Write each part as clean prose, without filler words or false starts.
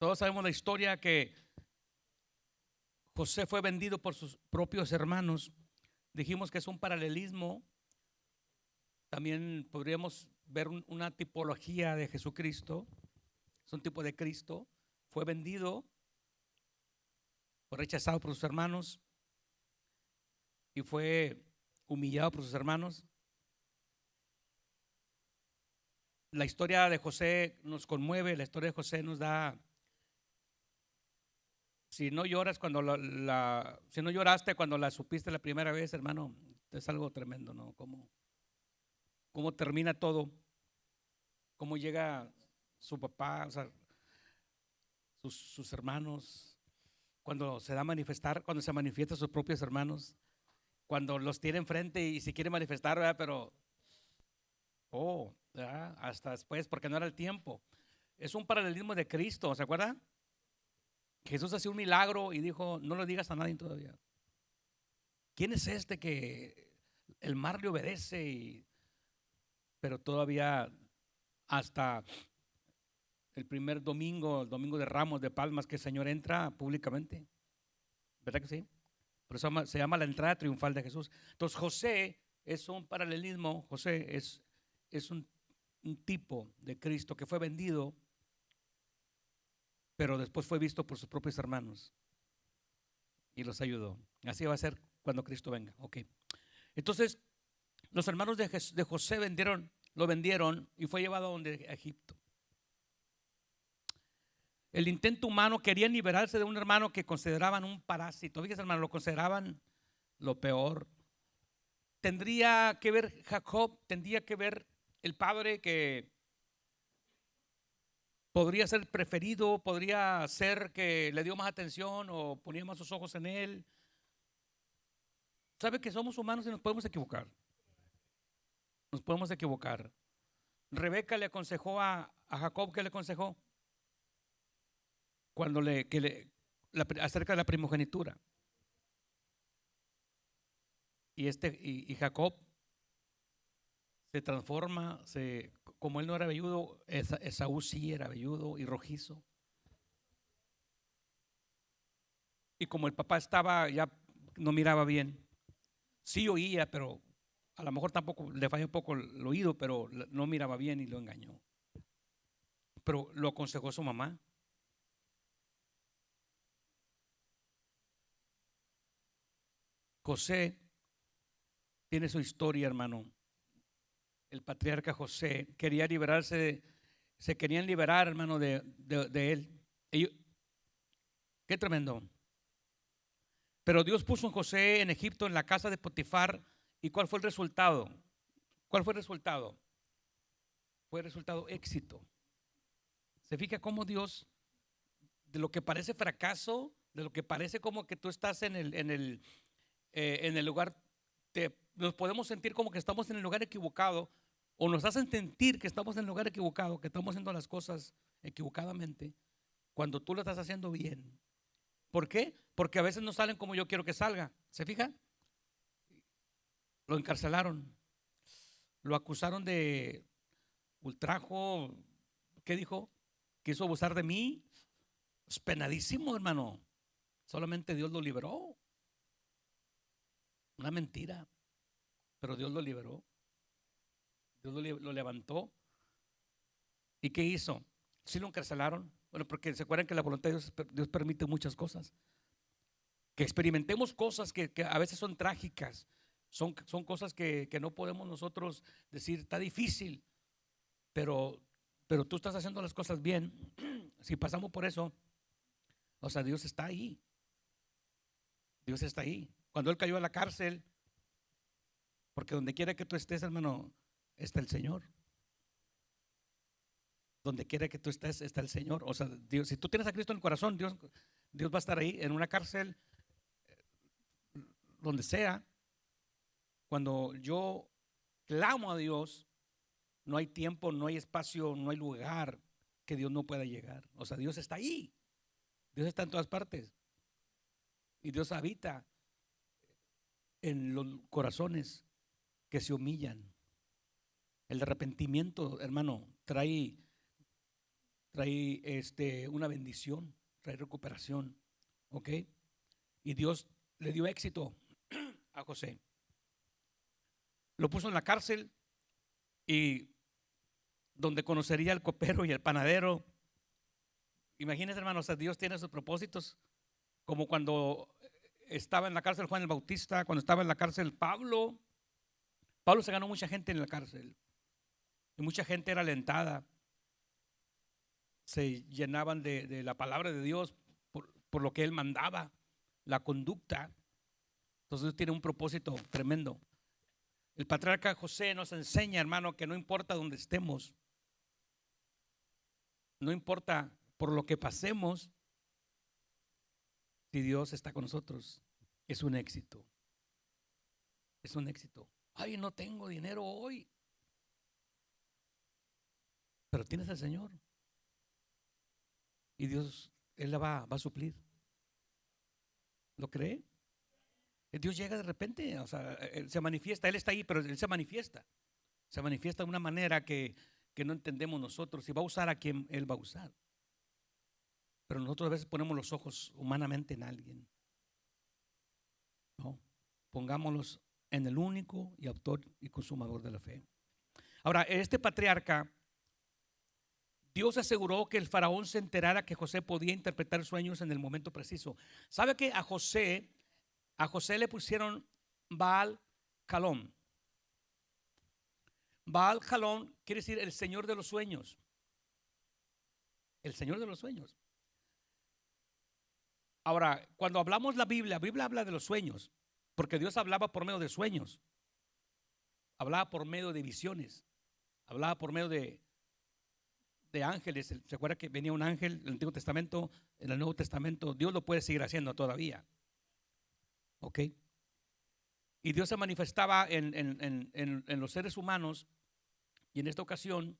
Todos sabemos la historia que José fue vendido por sus propios hermanos. Dijimos que es un paralelismo. También podríamos ver una tipología de Jesucristo. Es un tipo de Cristo. Fue vendido, fue rechazado por sus hermanos y fue humillado por sus hermanos. La historia de José nos conmueve, la historia de José nos da. Si no lloras cuando si no lloraste cuando la supiste la primera vez, hermano, es algo tremendo, ¿no? Cómo termina todo, cómo llega su papá, o sea, sus hermanos, cuando se da a manifestar, cuando se manifiesta a sus propios hermanos, cuando los tiene enfrente y se quiere manifestar, ¿verdad? Pero, ¿verdad? Hasta después, porque no era el tiempo. Es un paralelismo de Cristo, ¿se acuerda? Jesús hacía un milagro y dijo, no lo digas a nadie todavía. ¿Quién es este que el mar le obedece? Pero todavía hasta el primer domingo, el domingo de Ramos de Palmas, que el Señor entra públicamente. ¿Verdad que sí? Por eso se llama la entrada triunfal de Jesús. Entonces José es un paralelismo. José es un tipo de Cristo que fue vendido, pero después fue visto por sus propios hermanos y los ayudó. Así va a ser cuando Cristo venga. Ok. Entonces los hermanos de José lo vendieron y fue llevado a donde Egipto. El intento humano, querían liberarse de un hermano que consideraban un parásito. Fíjense, hermano, lo consideraban lo peor. Tendría que ver Jacob, tendría que ver el padre que podría ser preferido, podría ser que le dio más atención o ponía más sus ojos en él. Sabe que somos humanos y nos podemos equivocar. Nos podemos equivocar. Rebeca le aconsejó a Jacob, ¿qué le aconsejó? Cuando acerca de la primogenitura. Y Jacob se transforma, como él no era velludo, Esaú sí era velludo y rojizo. Y como el papá ya no miraba bien, sí oía, pero a lo mejor tampoco le falló un poco el oído, pero no miraba bien y lo engañó. Pero lo aconsejó su mamá. José tiene su historia, hermano. El patriarca José quería liberarse, se querían liberar, hermano, de él. Qué tremendo. Pero Dios puso a José en Egipto, en la casa de Potifar. ¿Y cuál fue el resultado? ¿Cuál fue el resultado? Fue el resultado éxito. ¿Se fija cómo Dios, de lo que parece fracaso, de lo que parece como que tú estás en el lugar, nos podemos sentir como que estamos en el lugar equivocado, o nos hacen sentir que estamos en el lugar equivocado, que estamos haciendo las cosas equivocadamente, cuando tú lo estás haciendo bien? ¿Por qué? Porque a veces no salen como yo quiero que salga. ¿Se fija? Lo encarcelaron, lo acusaron de ultrajo. ¿Qué dijo? Quiso abusar de mí. Es penadísimo, hermano. Solamente Dios lo liberó. Una mentira, pero Dios lo liberó. Dios lo levantó. ¿Y qué hizo? Sí lo encarcelaron. Bueno, porque se acuerdan que la voluntad de Dios permite muchas cosas. Que experimentemos cosas que a veces son trágicas. Son cosas que no podemos nosotros decir, está difícil, pero tú estás haciendo las cosas bien. Si pasamos por eso, o sea, Dios está ahí. Dios está ahí. Cuando él cayó a la cárcel, porque donde quiera que tú estés, hermano, está el Señor. Donde quiera que tú estés, está el Señor. O sea, Dios, si tú tienes a Cristo en el corazón, Dios va a estar ahí en una cárcel, donde sea. Cuando yo clamo a Dios, no hay tiempo, no hay espacio, no hay lugar que Dios no pueda llegar. O sea, Dios está ahí. Dios está en todas partes. Y Dios habita en los corazones que se humillan. El arrepentimiento, hermano, trae trae una bendición, trae recuperación, ¿ok? Y Dios le dio éxito a José. Lo puso en la cárcel y donde conocería al copero y al panadero. Imagínense, hermanos, Dios tiene sus propósitos, como cuando estaba en la cárcel Juan el Bautista, cuando estaba en la cárcel Pablo. Pablo se ganó mucha gente en la cárcel y mucha gente era alentada. Se llenaban de la palabra de Dios por lo que él mandaba, la conducta. Entonces Dios tiene un propósito tremendo. El patriarca José nos enseña, hermano, que no importa dónde estemos, no importa por lo que pasemos, si Dios está con nosotros, es un éxito. Es un éxito. Ay, no tengo dinero hoy, pero tienes al Señor. Y Dios, Él la va a suplir. ¿Lo cree? Dios llega de repente, o sea, Él se manifiesta, Él está ahí, pero Él se manifiesta. Se manifiesta de una manera que no entendemos nosotros y va a usar a quien Él va a usar. Pero nosotros a veces ponemos los ojos humanamente en alguien. No, pongámoslos en el único y autor y consumador de la fe. Ahora, este patriarca, Dios aseguró que el faraón se enterara que José podía interpretar sueños en el momento preciso. ¿Sabe que a José le pusieron Baal Calón? Baal Calón quiere decir el Señor de los sueños. El Señor de los sueños. Ahora, cuando hablamos la Biblia habla de los sueños, porque Dios hablaba por medio de sueños, hablaba por medio de visiones, hablaba por medio de ángeles. ¿Se acuerda que venía un ángel en el Antiguo Testamento? En el Nuevo Testamento Dios lo puede seguir haciendo todavía. ¿Ok? Y Dios se manifestaba en los seres humanos, y en esta ocasión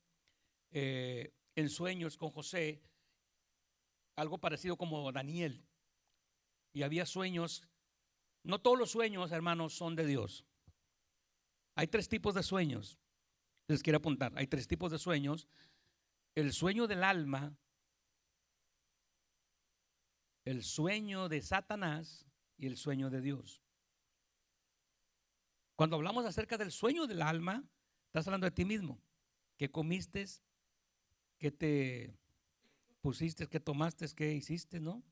en sueños con José, algo parecido como Daniel. Y había sueños. No todos los sueños, hermanos, son de Dios. Hay tres tipos de sueños. Les quiero apuntar, hay tres tipos de sueños: el sueño del alma, el sueño de Satanás y el sueño de Dios. Cuando hablamos acerca del sueño del alma, estás hablando de ti mismo. ¿Qué comiste? ¿Qué te pusiste? ¿Qué tomaste? ¿Qué hiciste? ¿No?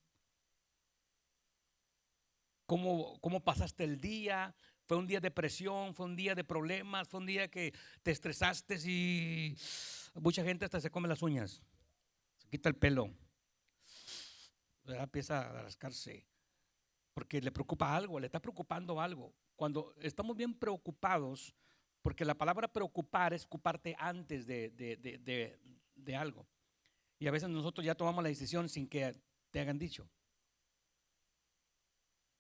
¿Cómo pasaste el día? ¿Fue un día de presión? ¿Fue un día de problemas? ¿Fue un día que te estresaste y mucha gente hasta se come las uñas, se quita el pelo, empieza a rascarse porque le preocupa algo, le está preocupando algo? Cuando estamos bien preocupados, porque la palabra preocupar es ocuparte antes de algo, y a veces nosotros ya tomamos la decisión sin que te hayan dicho.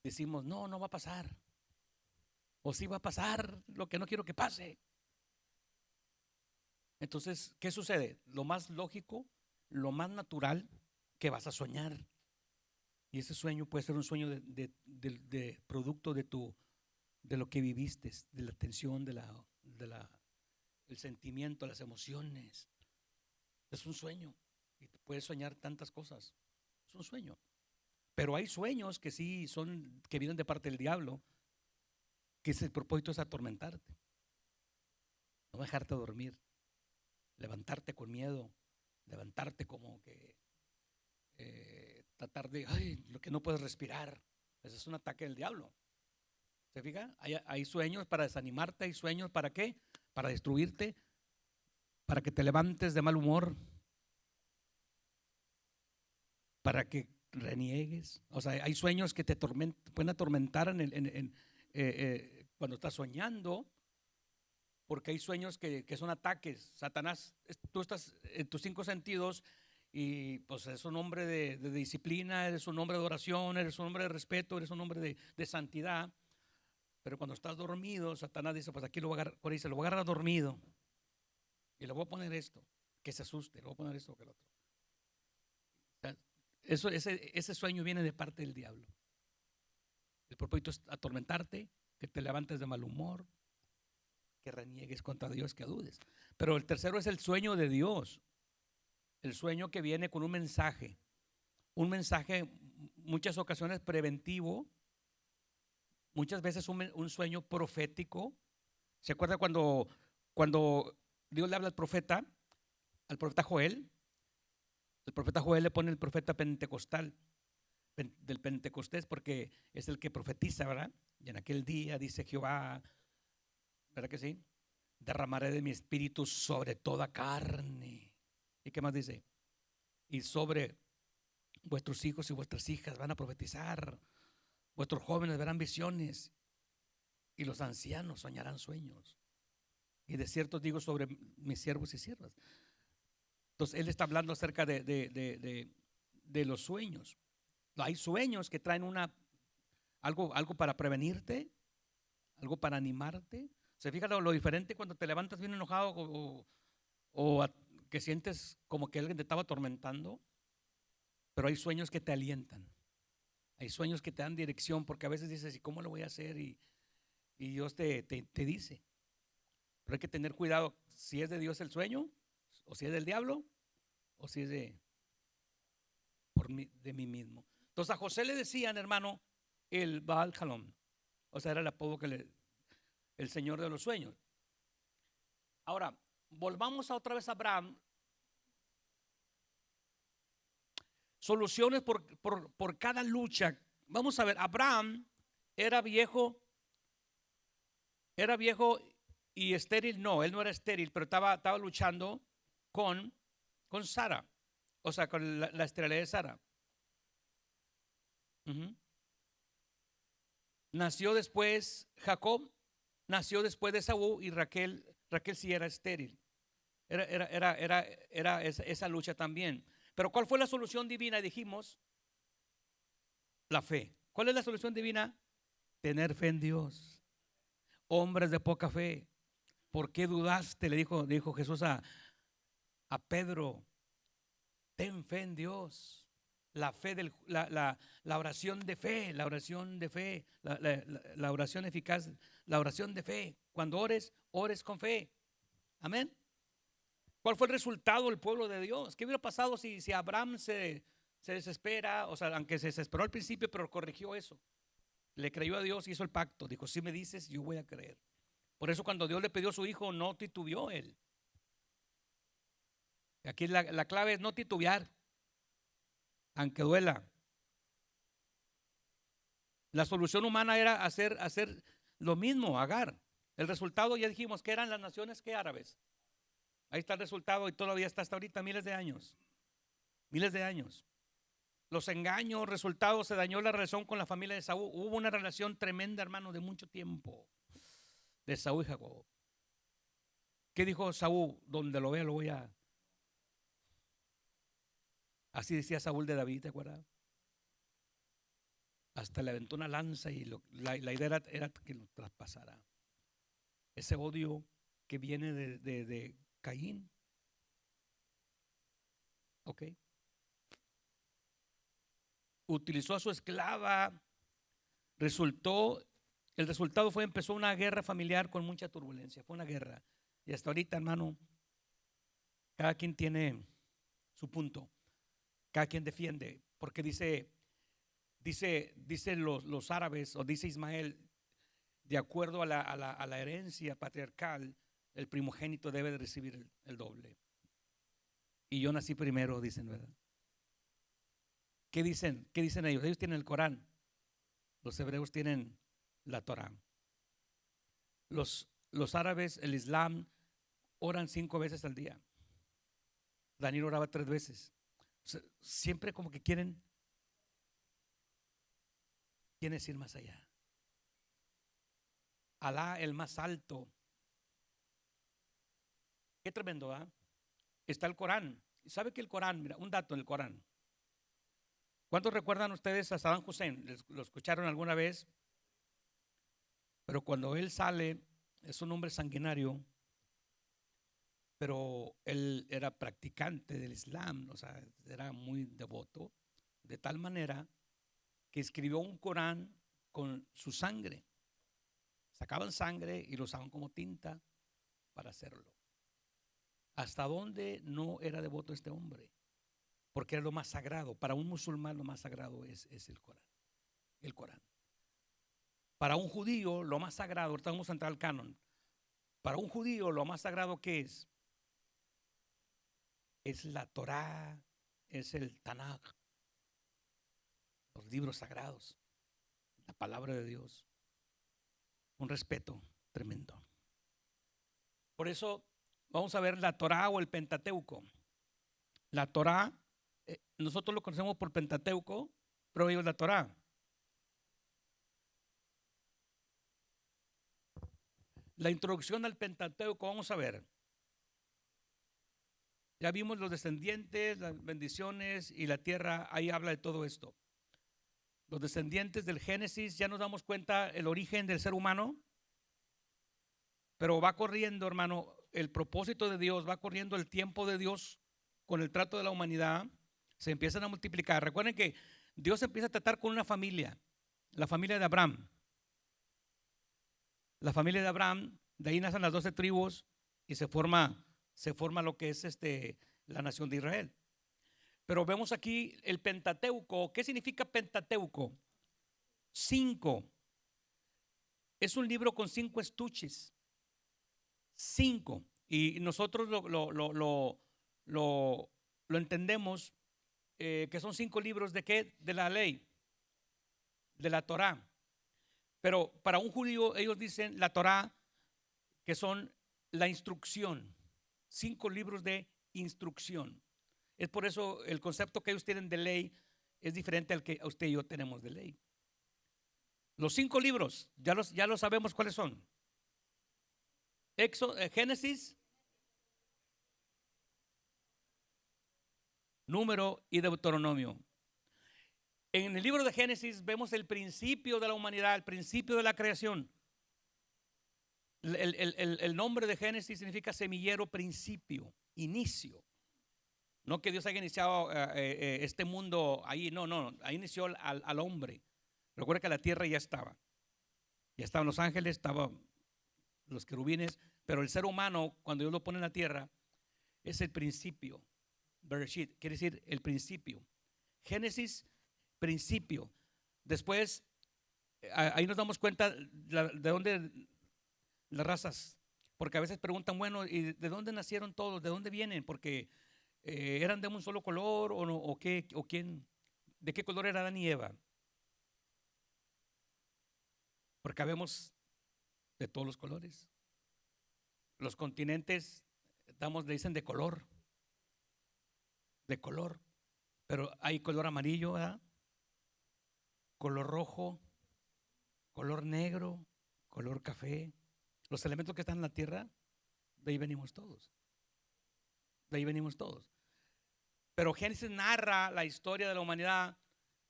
Decimos, no va a pasar, o sí va a pasar lo que no quiero que pase. Entonces, ¿qué sucede? Lo más lógico, lo más natural, que vas a soñar. Y ese sueño puede ser un sueño de producto de lo que viviste, de la tensión, el sentimiento, las emociones. Es un sueño y puedes soñar tantas cosas. Es un sueño. Pero hay sueños que sí son, que vienen de parte del diablo, que el propósito es atormentarte, no dejarte dormir, levantarte con miedo, levantarte como que tratar de, lo que no puedes respirar. Ese es un ataque del diablo. ¿Se fija? Hay sueños para desanimarte, hay sueños para qué, para destruirte, para que te levantes de mal humor, para que reniegues. O sea, hay sueños que te pueden atormentar cuando estás soñando, porque hay sueños que son ataques. Satanás, tú estás en tus cinco sentidos y pues eres un hombre de disciplina, eres un hombre de oración, eres un hombre de respeto, eres un hombre de santidad. Pero cuando estás dormido, Satanás dice, pues aquí lo voy a agarrar, por ahí se lo voy a agarrar dormido y le voy a poner esto, que se asuste, le voy a poner esto que el otro. O sea, ese sueño viene de parte del diablo. El propósito es atormentarte, que te levantes de mal humor, que reniegues contra Dios, que dudes. Pero el tercero es el sueño de Dios. El sueño que viene con un mensaje muchas ocasiones preventivo, muchas veces un sueño profético. ¿Se acuerda cuando Dios le habla al profeta Joel? El profeta Joel le pone el profeta pentecostal, del Pentecostés, porque es el que profetiza, ¿verdad? Y en aquel día dice Jehová, ¿verdad que sí? Derramaré de mi espíritu sobre toda carne. ¿Y qué más dice? Y sobre vuestros hijos y vuestras hijas van a profetizar, vuestros jóvenes verán visiones y los ancianos soñarán sueños. Y de cierto digo sobre mis siervos y siervas. Entonces él está hablando acerca de los sueños. Hay sueños que traen algo para prevenirte, algo para animarte. ¿Se fija lo diferente cuando te levantas bien enojado o que sientes como que alguien te estaba atormentando? Pero hay sueños que te alientan. Hay sueños que te dan dirección, porque a veces dices, ¿y cómo lo voy a hacer? Y Dios te dice. Pero hay que tener cuidado si es de Dios el sueño, o si es del diablo, o si es de mí mismo. Entonces a José le decían, hermano, el Baal Jalón. O sea, era el apodo el Señor de los sueños. Ahora, volvamos otra vez a Abraham. Soluciones por cada lucha. Vamos a ver, Abraham era viejo y estéril. No, él no era estéril, pero estaba luchando con Sara. O sea, con la esterilidad de Sara. Nació después Jacob, nació después de Esaú, y Raquel sí era estéril. Era esa lucha también. Pero ¿cuál fue la solución divina? Dijimos, la fe. ¿Cuál es la solución divina? Tener fe en Dios. Hombres de poca fe, ¿por qué dudaste? Le dijo Jesús a Pedro. Ten fe en Dios. La fe, la oración de fe, la oración de fe, la oración eficaz, la oración de fe. Cuando ores con fe. Amén. ¿Cuál fue el resultado del pueblo de Dios? ¿Qué hubiera pasado si Abraham se desespera? O sea, aunque se desesperó al principio, pero corrigió eso. Le creyó a Dios y hizo el pacto. Dijo, si me dices, yo voy a creer. Por eso cuando Dios le pidió a su hijo, no titubeó él. Aquí la clave es no titubear, aunque duela. La solución humana era hacer lo mismo, Agar. El resultado ya dijimos que eran las naciones que árabes. Ahí está el resultado y todavía está hasta ahorita miles de años. Miles de años. Los engaños, resultados, se dañó la relación con la familia de Saúl. Hubo una relación tremenda, hermano, de mucho tiempo, de Saúl y Jacob. ¿Qué dijo Saúl? Donde lo vea lo voy a... Así decía Saúl de David, ¿te acuerdas? Hasta le aventó una lanza y la idea era que lo traspasara. Ese odio que viene de Caín. Ok. Utilizó a su esclava. El resultado empezó una guerra familiar con mucha turbulencia. Fue una guerra. Y hasta ahorita, hermano, cada quien tiene su punto. Cada quien defiende. Porque dice los árabes, o dice Ismael, de acuerdo a la herencia patriarcal, el primogénito debe de recibir el doble. Y yo nací primero, dicen, ¿verdad? ¿Qué dicen? ¿Qué dicen ellos? Ellos tienen el Corán. Los hebreos tienen la Torá. Los árabes, el Islam, oran 5 veces al día. Daniel oraba 3 veces. O sea, siempre como que quieren ir más allá. Alá, el más alto. Qué tremendo, ¿ah? Está el Corán. ¿Sabe que el Corán, mira, un dato en el Corán? ¿Cuántos recuerdan ustedes a Saddam Hussein? ¿Lo escucharon alguna vez? Pero cuando él sale, es un hombre sanguinario, pero él era practicante del Islam, o sea, era muy devoto, de tal manera que escribió un Corán con su sangre. Sacaban sangre y lo usaban como tinta para hacerlo. ¿Hasta dónde no era devoto este hombre? Porque era lo más sagrado. Para un musulmán lo más sagrado es el Corán. El Corán. Para un judío lo más sagrado, ahorita vamos a entrar al canon. Para un judío lo más sagrado que es la Torá, es el Tanakh, los libros sagrados, la palabra de Dios. Un respeto tremendo. Por eso vamos a ver la Torá o el Pentateuco. La Torá, nosotros lo conocemos por Pentateuco, pero ellos la Torá. La introducción al Pentateuco, vamos a ver. Ya vimos los descendientes, las bendiciones y la tierra, ahí habla de todo esto. Los descendientes del Génesis, ya nos damos cuenta el origen del ser humano, pero va corriendo, hermano, el propósito de Dios, va corriendo el tiempo de Dios con el trato de la humanidad, se empiezan a multiplicar. Recuerden que Dios empieza a tratar con una familia, la familia de Abraham. La familia de Abraham, de ahí nacen las 12 tribus y se forma lo que es la nación de Israel. Pero vemos aquí el Pentateuco. ¿Qué significa Pentateuco? 5. Es un libro con 5 estuches. 5. Y nosotros lo entendemos que son 5 libros de qué? De la ley, de la Torá. Pero para un judío ellos dicen la Torá que son la instrucción. 5 libros de instrucción. Es por eso el concepto que ellos tienen de ley es diferente al que usted y yo tenemos de ley. Los 5 libros, ya los sabemos cuáles son. Génesis, Número y Deuteronomio. En el libro de Génesis vemos el principio de la humanidad, el principio de la creación. El nombre de Génesis significa semillero, principio, inicio. No que Dios haya iniciado este mundo ahí, no, ahí inició al hombre. Recuerda que la tierra ya estaban los ángeles, estaban los querubines, pero el ser humano, cuando Dios lo pone en la tierra, es el principio. Bereshit quiere decir el principio. Génesis, principio. Después, ahí nos damos cuenta de dónde las razas, porque a veces preguntan, bueno, ¿y de dónde nacieron todos? ¿De dónde vienen? Porque eran de un solo color o no, o quién, de qué color era Adán y Eva. Porque habemos de todos los colores. Los continentes, le dicen de color, pero hay color amarillo, ¿verdad? Color rojo, color negro, color café. Los elementos que están en la tierra, de ahí venimos todos. De ahí venimos todos. Pero Génesis narra la historia de la humanidad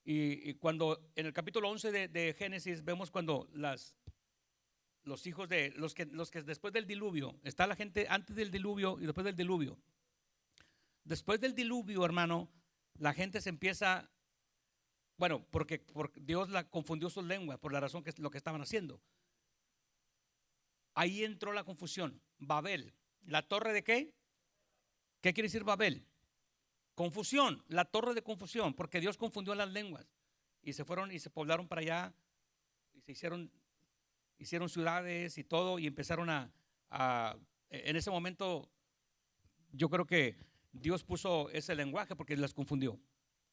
y cuando en el capítulo 11 de Génesis vemos cuando los hijos de los que después del diluvio, está la gente antes del diluvio y después del diluvio. Después del diluvio, hermano, la gente se empieza, bueno, porque Dios confundió sus lenguas por la razón que es lo que estaban haciendo. Ahí entró la confusión. Babel, ¿la torre de qué? ¿Qué quiere decir Babel? Confusión, la torre de confusión, porque Dios confundió las lenguas y se fueron y se poblaron para allá y se hicieron ciudades y todo y empezaron en ese momento yo creo que Dios puso ese lenguaje porque las confundió.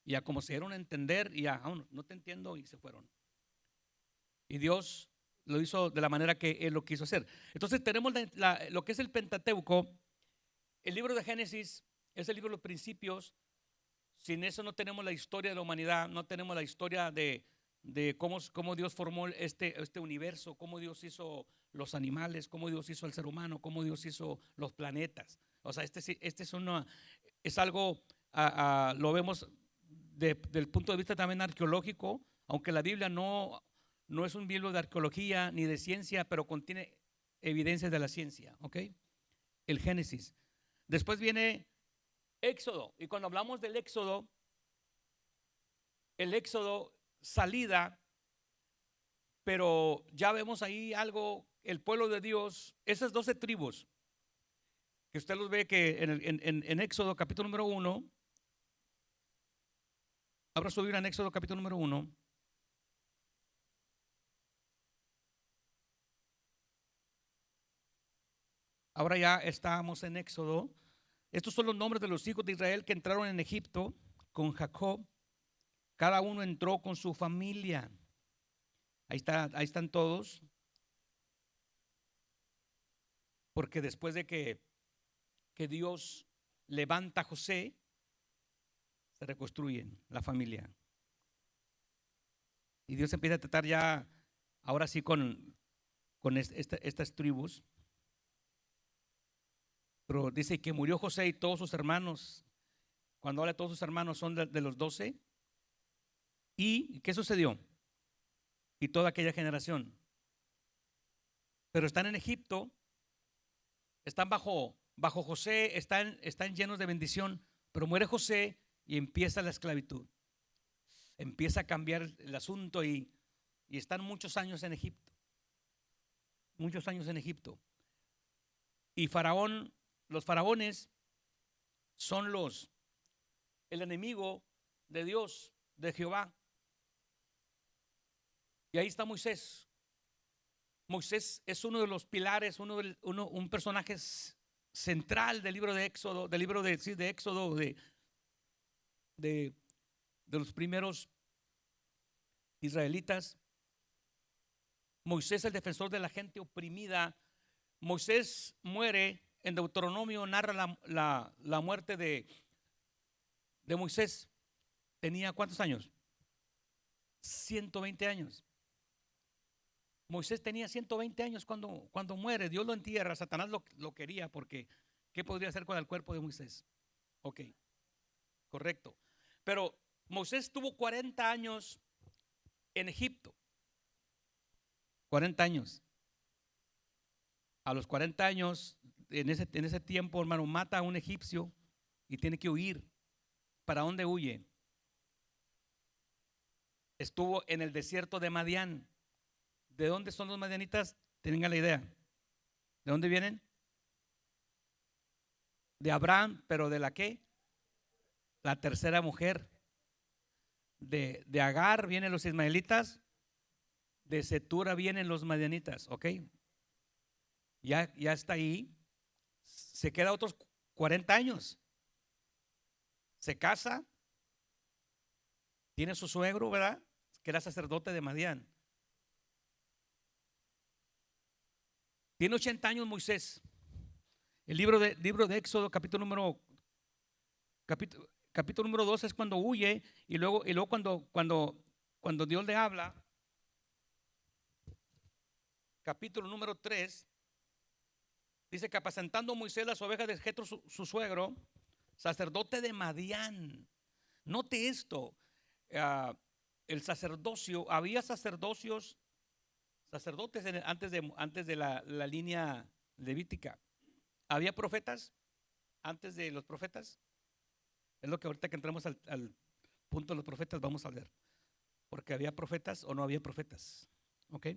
Y ya como se dieron a entender, y ya, no te entiendo, y se fueron. Y Dios lo hizo de la manera que Él lo quiso hacer. Entonces tenemos lo que es el Pentateuco. El libro de Génesis es el libro de los principios. Sin eso no tenemos la historia de la humanidad, no tenemos la historia de cómo Dios formó este universo, cómo Dios hizo los animales, cómo Dios hizo al ser humano, cómo Dios hizo los planetas. O sea, es algo, lo vemos del punto de vista también arqueológico, aunque la Biblia no es un libro de arqueología ni de ciencia, pero contiene evidencias de la ciencia, ¿ok? El Génesis. Después viene Éxodo, y cuando hablamos del Éxodo, el Éxodo, salida, pero ya vemos ahí algo, el pueblo de Dios, esas 12 tribus que usted los ve que en Éxodo capítulo número 1, abra su Biblia en Éxodo capítulo número 1. Ahora ya estamos en Éxodo. Estos son los nombres de los hijos de Israel que entraron en Egipto con Jacob. Cada uno entró con su familia. Ahí están todos. Porque después de que Dios levanta a José, se reconstruyen la familia. Y Dios empieza a tratar ya, ahora sí, con estas tribus. Pero dice que murió José y todos sus hermanos. Cuando habla de todos sus hermanos son de los 12. ¿Y qué sucedió? Y toda aquella generación. Pero están en Egipto, están bajo José, están llenos de bendición. Pero muere José y empieza la esclavitud. Empieza a cambiar el asunto y están muchos años en Egipto. Muchos años en Egipto. Y Faraón, los faraones son el enemigo de Dios, de Jehová. Y ahí está Moisés. Moisés es uno de los pilares, un personaje central del libro de Éxodo, de Éxodo, de los primeros israelitas. Moisés, el defensor de la gente oprimida. Moisés muere, en Deuteronomio narra la muerte de Moisés. ¿Tenía cuántos años? 120 años. Moisés tenía 120 años cuando muere. Dios lo entierra. Satanás lo quería porque ¿qué podría hacer con el cuerpo de Moisés? Ok, correcto. Pero Moisés tuvo 40 años en Egipto. 40 años. A los 40 años, en ese tiempo, hermano, mata a un egipcio y tiene que huir. ¿Para dónde huye? Estuvo en el desierto de Madián. ¿De dónde son los madianitas? Tengan la idea. ¿De dónde vienen? De Abraham, pero ¿de la qué? La tercera mujer. De Agar vienen los ismaelitas. De Setura vienen los madianitas. ¿Ok? Ya está ahí. Se queda otros 40 años. Se casa. Tiene su suegro, ¿verdad? Que era sacerdote de Madián. Tiene 80 años Moisés. El libro de Éxodo, capítulo número 2 es cuando huye y luego cuando Dios le habla. Capítulo número 3 dice que apacentando Moisés las ovejas de Jetro, su suegro, sacerdote de Madián. Note esto, el sacerdocio, había sacerdotes antes de la línea levítica. ¿Había profetas antes de los profetas? Es lo que ahorita que entramos al punto de los profetas vamos a ver. Porque había profetas o no había profetas. ¿Ok?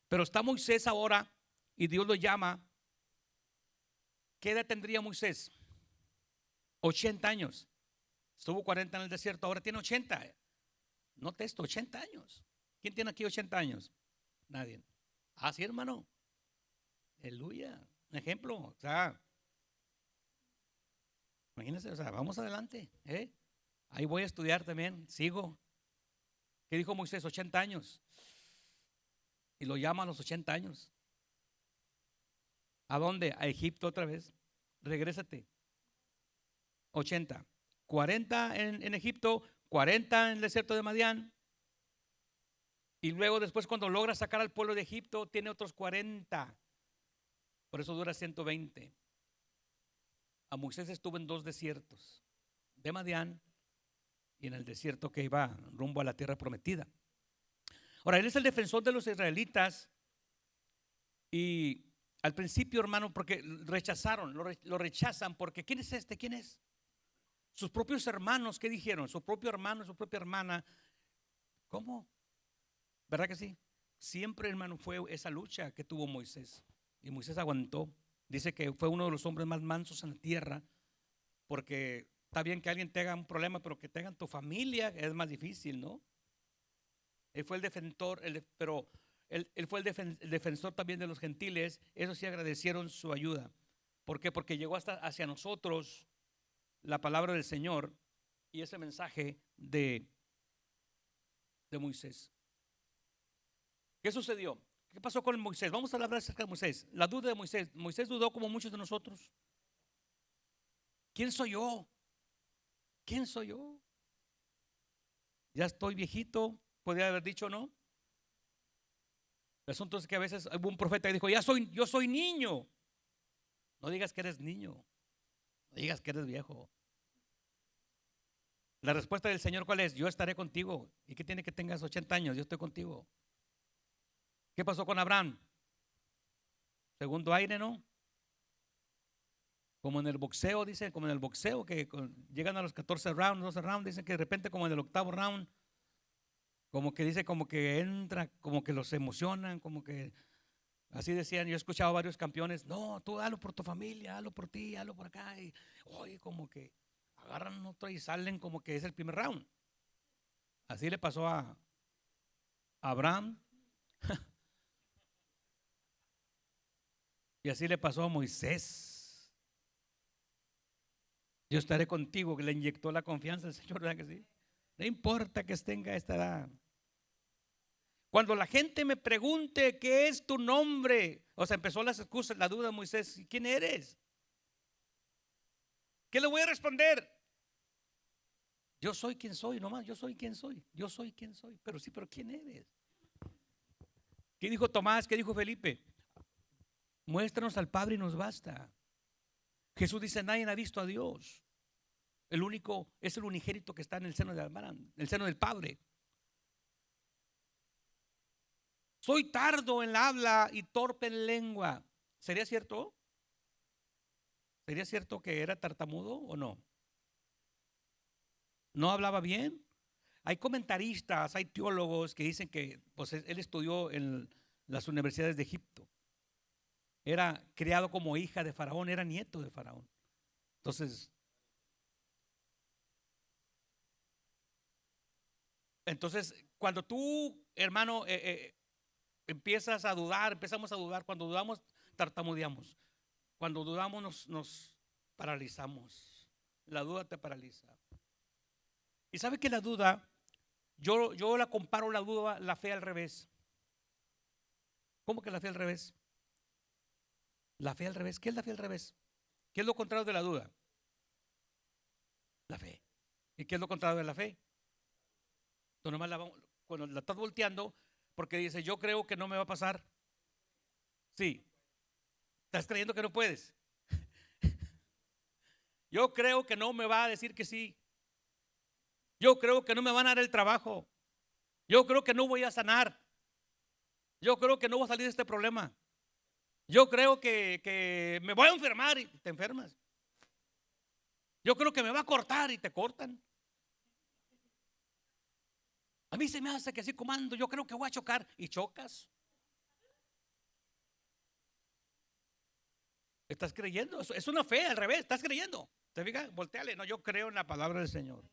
Pero está Moisés ahora y Dios lo llama. ¿Qué edad tendría Moisés? 80 años. Estuvo 40 en el desierto, ahora tiene 80. Note esto, 80 años. ¿Quién tiene aquí 80 años? Nadie. Ah, sí, hermano. Aleluya. Un ejemplo. O sea, imagínense, o sea, vamos adelante. Ahí voy a estudiar también. Sigo. ¿Qué dijo Moisés? 80 años. Y lo llama a los 80 años. ¿A dónde? A Egipto otra vez. Regrésate. 80. 40 en Egipto, 40 en el desierto de Madián. Y luego después cuando logra sacar al pueblo de Egipto, tiene otros 40. Por eso dura 120. A Moisés estuvo en 2 desiertos. De Madián y en el desierto que iba rumbo a la tierra prometida. Ahora, él es el defensor de los israelitas. Y al principio, hermano, porque lo rechazan, porque ¿quién es este? ¿Quién es? Sus propios hermanos, ¿qué dijeron? Su propio hermano, su propia hermana. ¿Cómo? ¿Verdad que sí? Siempre, hermano, fue esa lucha que tuvo Moisés. Y Moisés aguantó. Dice que fue uno de los hombres más mansos en la tierra, porque está bien que alguien tenga un problema, pero que tengan tu familia es más difícil, ¿no? Él fue el defensor, pero él fue el defensor también de los gentiles. Eso sí agradecieron su ayuda. ¿Por qué? Porque llegó hasta hacia nosotros la palabra del Señor y ese mensaje de Moisés. ¿Qué sucedió? ¿Qué pasó con Moisés? Vamos a hablar acerca de Moisés. La duda de Moisés. Moisés dudó como muchos de nosotros. ¿Quién soy yo? ¿Quién soy yo? Ya estoy viejito. Podría haber dicho no. El asunto es que a veces hubo un profeta que dijo, yo soy niño. No digas que eres niño. No digas que eres viejo. La respuesta del Señor, ¿cuál es? Yo estaré contigo. ¿Y qué tiene que tengas 80 años? Yo estoy contigo. ¿Qué pasó con Abraham? Segundo aire, ¿no? Como en el boxeo, dicen, como en el boxeo, que llegan a los 14 rounds, 12 rounds, dicen que de repente como en el octavo round, como que dice, como que entra, como que los emocionan, como que, así decían, yo he escuchado a varios campeones, no, tú hazlo por tu familia, hazlo por ti, hazlo por acá, y oye, como que agarran otro y salen como que es el primer round. Así le pasó a Abraham y así le pasó a Moisés. Yo estaré contigo, que le inyectó la confianza al Señor, ¿verdad que sí? No importa que tenga esta edad. Cuando la gente me pregunte qué es tu nombre, o sea, empezó las excusas, la duda, Moisés, ¿quién eres? ¿Qué le voy a responder? Yo soy quien soy, nomás, yo soy quien soy, yo soy quien soy. Pero sí, pero ¿quién eres? ¿Qué dijo Tomás? ¿Qué dijo Felipe? Muéstranos al Padre y nos basta. Jesús dice, nadie ha visto a Dios. El único es el unigénito que está en el seno de Abraham, el seno del Padre. Soy tardo en la habla y torpe en lengua. ¿Sería cierto? ¿Sería cierto que era tartamudo o no? ¿No hablaba bien? Hay comentaristas, hay teólogos que dicen que pues, él estudió en las universidades de Egipto. Era criado como hija de Faraón, era nieto de Faraón. Entonces, cuando tú, hermano, empiezas a dudar, empezamos a dudar, cuando dudamos, tartamudeamos. Cuando dudamos, nos paralizamos. La duda te paraliza. Y sabe que la duda, yo la comparo la duda, la fe al revés. ¿Cómo que la fe al revés? La fe al revés. ¿Qué es la fe al revés? ¿Qué es lo contrario de la duda? La fe. ¿Y qué es lo contrario de la fe? Entonces nomás cuando la estás volteando, porque dice, yo creo que no me va a pasar. Sí, estás creyendo que no puedes. Yo creo que no me va a decir que sí. Yo creo que no me van a dar el trabajo. Yo creo que no voy a sanar. Yo creo que no voy a salir de este problema. Yo creo que me voy a enfermar y te enfermas. Yo creo que me va a cortar y te cortan. A mí se me hace que así comando, yo creo que voy a chocar y chocas. Estás creyendo, es una fe al revés, estás creyendo. ¿Te fijas? Volteale, no, yo creo en la palabra del Señor.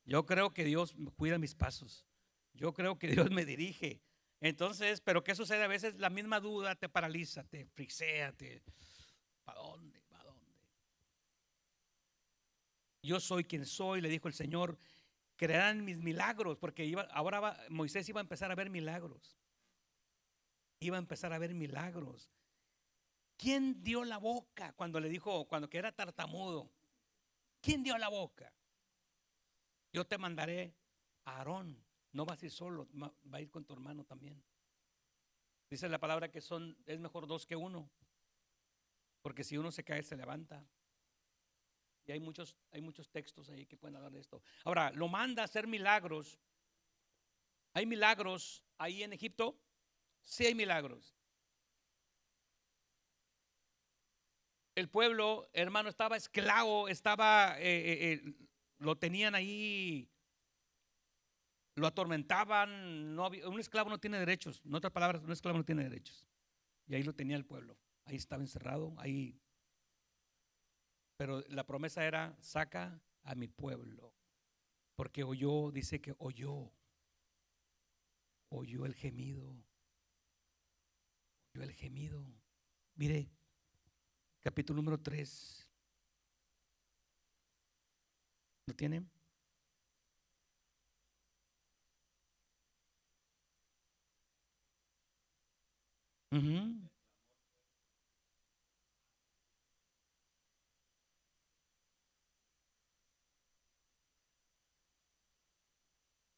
Yo creo que Dios cuida mis pasos. Yo creo que Dios me dirige. Entonces, pero ¿qué sucede? A veces la misma duda te paraliza, te frisea, ¿para dónde? ¿Para dónde? Yo soy quien soy, le dijo el Señor, creerán mis milagros, porque Moisés iba a empezar a ver milagros. Iba a empezar a ver milagros. ¿Quién dio la boca cuando le dijo, cuando que era tartamudo? ¿Quién dio la boca? Yo te mandaré a Aarón. No vas a ir solo, va a ir con tu hermano también. Dice la palabra que es mejor dos que uno, porque si uno se cae, se levanta. Y hay muchos textos ahí que pueden hablar de esto. Ahora, lo manda a hacer milagros. ¿Hay milagros ahí en Egipto? Sí hay milagros. El pueblo, hermano, estaba esclavo, lo tenían ahí, lo atormentaban. Un esclavo no tiene derechos. En otras palabras, un esclavo no tiene derechos. Y ahí lo tenía el pueblo. Ahí estaba encerrado, ahí. Pero la promesa era: saca a mi pueblo. Porque oyó, dice que oyó el gemido, oyó el gemido. Mire, capítulo número 3. ¿Lo tienen? Ujú.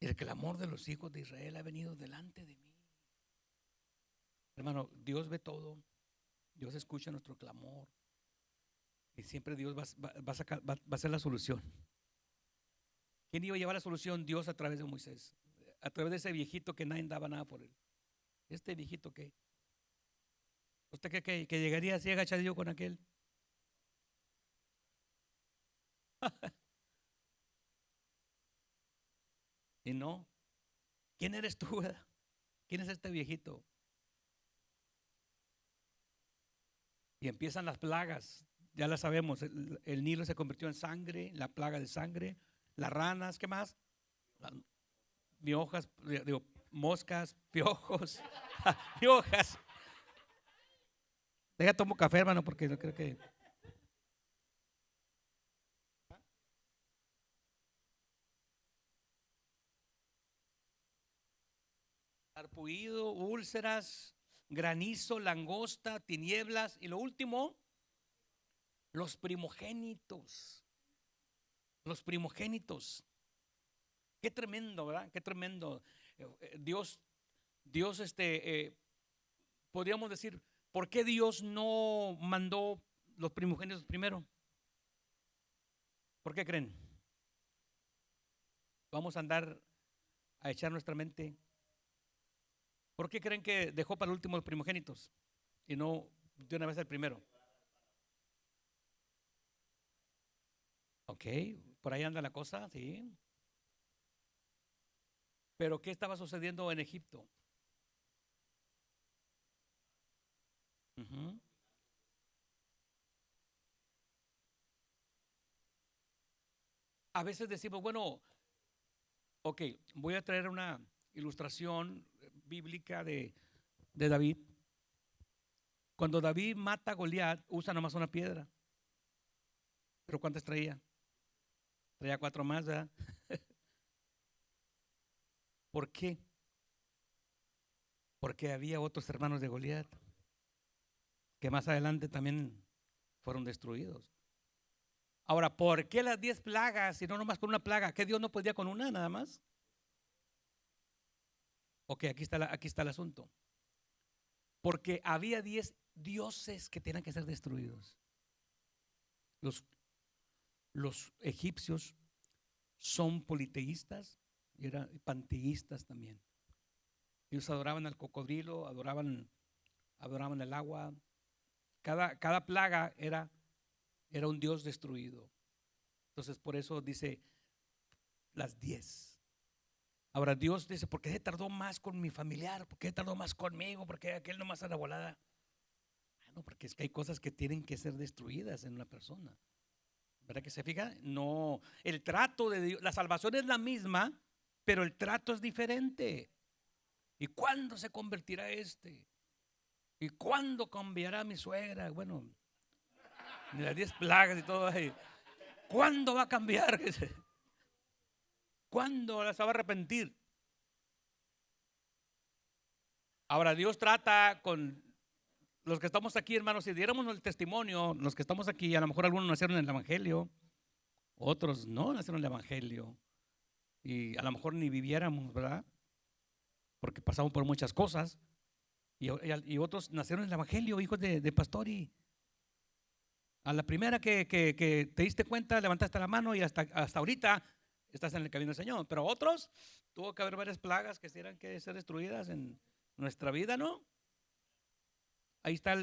El clamor de los hijos de Israel ha venido delante de mí. Hermano, Dios ve todo. Dios escucha nuestro clamor. Y siempre Dios va a sacar, va a ser la solución. ¿Quién iba a llevar la solución? Dios a través de Moisés. A través de ese viejito que nadie daba nada por él. Este viejito que, ¿usted cree que llegaría así agachadillo con aquel? Y no. ¿Quién eres tú, verdad? ¿Quién es este viejito? Y empiezan las plagas. Ya las sabemos. El Nilo se convirtió en sangre, la plaga de sangre. Las ranas, ¿qué más? Las miojas, digo, moscas, piojos, piojas. Deja tomo café, hermano, porque no creo que. Arpuído, úlceras, granizo, langosta, tinieblas y lo último, los primogénitos. Los primogénitos. Qué tremendo, ¿verdad? Qué tremendo. Dios, Dios, podríamos decir, ¿por qué Dios no mandó los primogénitos primero? ¿Por qué creen? Vamos a andar a echar nuestra mente. ¿Por qué creen que dejó para el último los primogénitos y no de una vez el primero? Ok, por ahí anda la cosa, sí. Pero ¿qué estaba sucediendo en Egipto? Ujú. A veces decimos, bueno, ok, voy a traer una ilustración bíblica de David. Cuando David mata a Goliat, usa nomás una piedra. ¿Pero cuántas traía? Traía cuatro más, ¿verdad? ¿Por qué? Porque había otros hermanos de Goliat que más adelante también fueron destruidos. Ahora, ¿por qué las 10 plagas y no nomás con una plaga? ¿Que Dios no podía con una nada más? Ok, aquí está el asunto. Porque había 10 dioses que tenían que ser destruidos. Los, los egipcios son politeístas y eran panteístas también. Ellos adoraban al cocodrilo, adoraban el agua. Cada plaga era un dios destruido. Entonces, por eso dice las 10. Ahora Dios dice: ¿por qué se tardó más con mi familiar? ¿Por qué se tardó más conmigo? ¿Por qué aquel nomás a la volada? No, porque es que hay cosas que tienen que ser destruidas en una persona. ¿Verdad que se fija? No, el trato de Dios, la salvación es la misma, pero el trato es diferente. ¿Y cuándo se convertirá este? ¿Y cuándo cambiará mi suegra? Bueno, ni las 10 plagas y todo ahí. ¿Cuándo va a cambiar? ¿Cuándo se va a arrepentir? Ahora Dios trata con los que estamos aquí, hermanos. Si diéramos el testimonio, los que estamos aquí, a lo mejor algunos nacieron en el Evangelio, otros no nacieron en el Evangelio, y a lo mejor ni viviéramos, ¿verdad? Porque pasamos por muchas cosas. Y otros nacieron en el Evangelio, hijos de pastor, y a la primera que te diste cuenta, levantaste la mano y hasta ahorita estás en el camino del Señor. Pero otros, tuvo que haber varias plagas que tuvieran que ser destruidas en nuestra vida, ¿no? Ahí está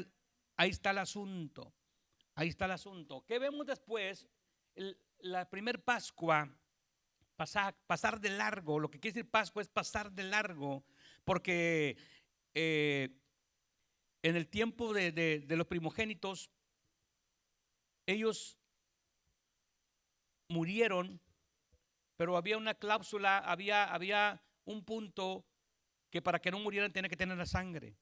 ahí está el asunto. Ahí está el asunto. ¿Qué vemos después? La primer Pascua, pasar de largo. Lo que quiere decir Pascua es pasar de largo, porque eh, En el tiempo de los primogénitos, ellos murieron, pero había una cláusula, había un punto que para que no murieran tenía que tener la sangre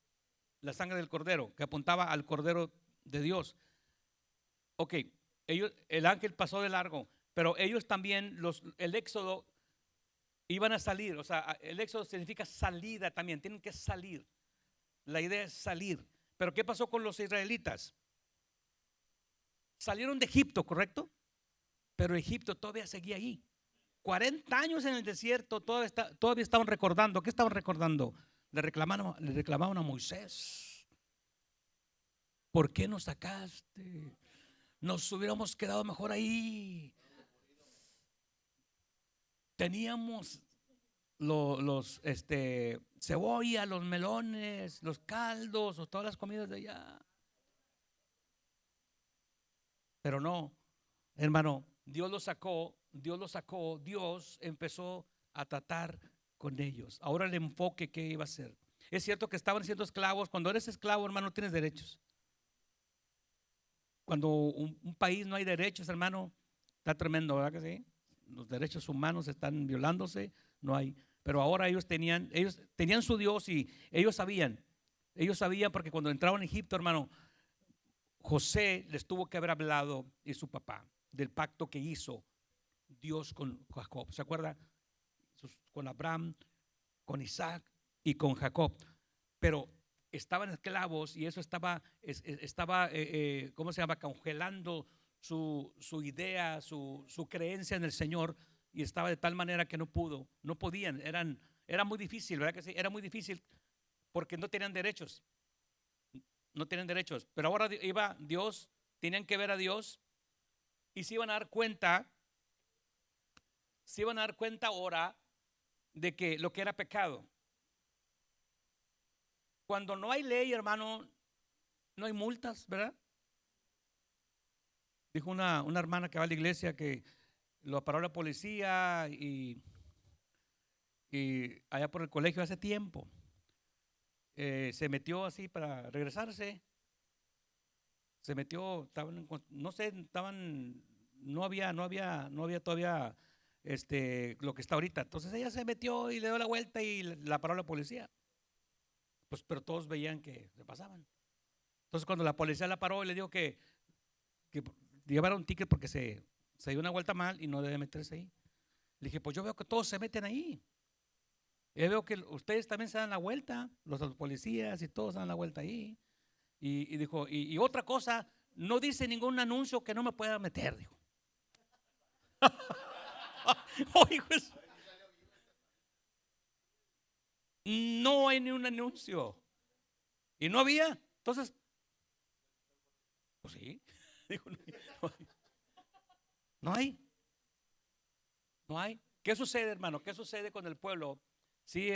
del cordero, que apuntaba al cordero de Dios. Ok, el ángel pasó de largo, pero ellos también, el éxodo, iban a salir. O sea, el éxodo significa salida también, tienen que salir. La idea es salir. Pero ¿qué pasó con los israelitas? Salieron de Egipto, ¿correcto? Pero Egipto todavía seguía ahí. 40 años en el desierto, todavía estaban recordando. ¿Qué estaban recordando? Le reclamaban a Moisés: ¿por qué nos sacaste? Nos hubiéramos quedado mejor ahí. Teníamos los cebolla, los melones, los caldos o todas las comidas de allá. Pero no, hermano, Dios empezó a tratar con ellos. Ahora el enfoque que iba a ser. Es cierto que estaban siendo esclavos. Cuando eres esclavo, hermano, no tienes derechos. Cuando un país no hay derechos, hermano, está tremendo, ¿verdad que sí? Los derechos humanos están violándose, no hay. Pero ahora ellos tenían su Dios y ellos sabían porque cuando entraron a Egipto, hermano, José les tuvo que haber hablado, y su papá, del pacto que hizo Dios con Jacob. ¿Se acuerda? Con Abraham, con Isaac y con Jacob. Pero estaban esclavos y eso estaba ¿cómo se llama? Congelando su idea, su creencia en el Señor, y estaba de tal manera que no podían, era muy difícil, ¿verdad que sí? Era muy difícil porque no tenían derechos, pero ahora iba Dios, tenían que ver a Dios y se iban a dar cuenta ahora de que lo que era pecado. Cuando no hay ley, hermano, no hay multas, ¿verdad? Dijo una hermana que va a la iglesia que lo paró la policía y allá por el colegio hace tiempo. Se metió así para regresarse. Se metió, no sé, no había todavía lo que está ahorita. Entonces ella se metió y le dio la vuelta y la paró la policía. Pues, pero todos veían que se pasaban. Entonces cuando la policía la paró y le dijo que llevara un ticket porque se dio una vuelta mal y no debe meterse ahí. Le dije, pues yo veo que todos se meten ahí. Yo veo que ustedes también se dan la vuelta, los policías y todos se dan la vuelta ahí. Y dijo, y otra cosa, no dice ningún anuncio que no me pueda meter, dijo. Oh, hijo, no hay ni un anuncio. Y no había. Entonces, pues sí. Dijo, no hay. No hay. ¿Qué sucede, hermano? ¿Qué sucede con el pueblo? Si